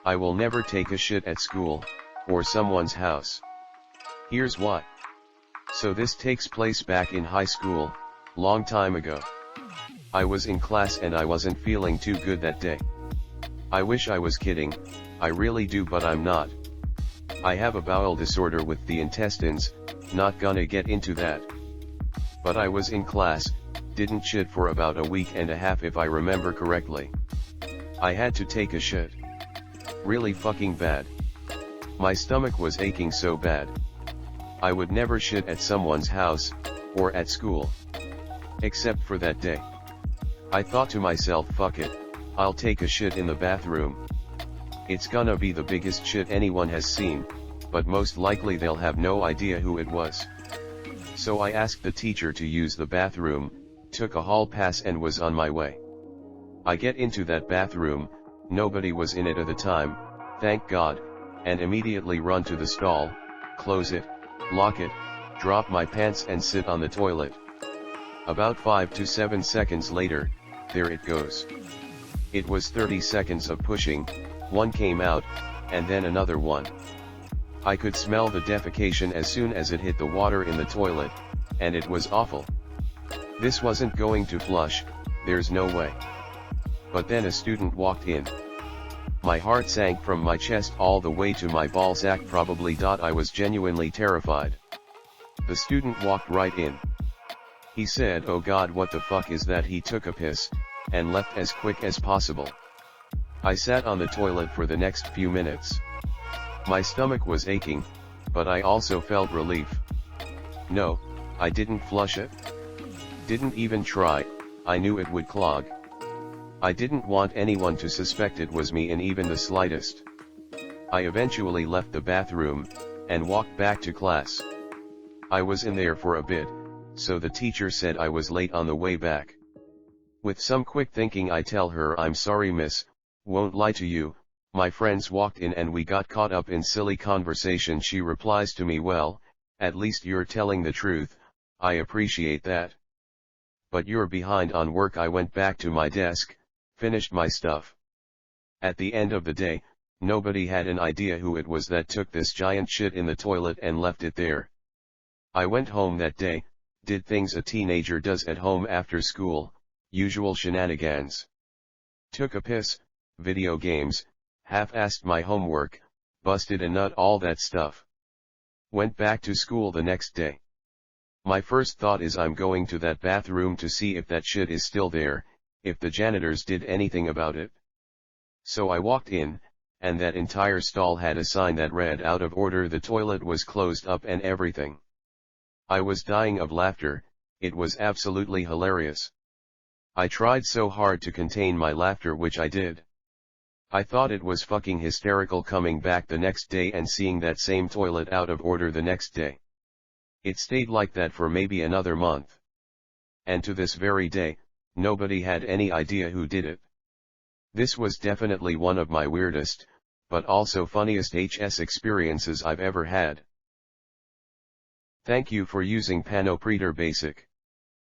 I will never take a shit at school, or someone's house. Here's why. So this takes place back in high school, long time ago. I was in class and I wasn't feeling too good that day. I wish I was kidding, I really do, but I'm not. I have a bowel disorder with the intestines, not gonna get into that. But I was in class, didn't shit for about a week and a half if I remember correctly. I had to take a shit. Really fucking bad. My stomach was aching so bad. I would never shit at someone's house, or at school. Except for that day. I thought to myself, fuck it, I'll take a shit in the bathroom. It's gonna be the biggest shit anyone has seen, but most likely they'll have no idea who it was. So I asked the teacher to use the bathroom, took a hall pass and was on my way. I get into that bathroom, nobody was in it at the time, thank God, and immediately run to the stall, close it, lock it, drop my pants and sit on the toilet. About 5 to 7 seconds later, there it goes. It was 30 seconds of pushing, one came out, and then another one. I could smell the defecation as soon as it hit the water in the toilet, and it was awful. This wasn't going to flush, there's no way. But then a student walked in. My heart sank from my chest all the way to my ballsack probably. I was genuinely terrified. The student walked right in. He said, "Oh God, what the fuck is that?" He took a piss, and left as quick as possible. I sat on the toilet for the next few minutes. My stomach was aching, but I also felt relief. No, I didn't flush it. Didn't even try, I knew it would clog. I didn't want anyone to suspect it was me in even the slightest. I eventually left the bathroom, and walked back to class. I was in there for a bit, so the teacher said I was late on the way back. With some quick thinking I tell her, "I'm sorry miss, won't lie to you, my friends walked in and we got caught up in silly conversation." She replies to me, "Well, at least you're telling the truth, I appreciate that. But you're behind on work." I went back to my desk, finished my stuff. At the end of the day, nobody had an idea who it was that took this giant shit in the toilet and left it there. I went home that day, did things a teenager does at home after school, usual shenanigans. Took a piss, video games, half-assed my homework, busted a nut, all that stuff. Went back to school the next day. My first thought is I'm going to that bathroom to see if that shit is still there, if the janitors did anything about it. So I walked in, and that entire stall had a sign that read "Out of order," the toilet was closed up and everything. I was dying of laughter, it was absolutely hilarious. I tried so hard to contain my laughter, which I did. I thought it was fucking hysterical coming back the next day and seeing that same toilet out of order the next day. It stayed like that for maybe another month. And to this very day, nobody had any idea who did it. This was definitely one of my weirdest, but also funniest HS experiences I've ever had. Thank you for using Panopreter Basic.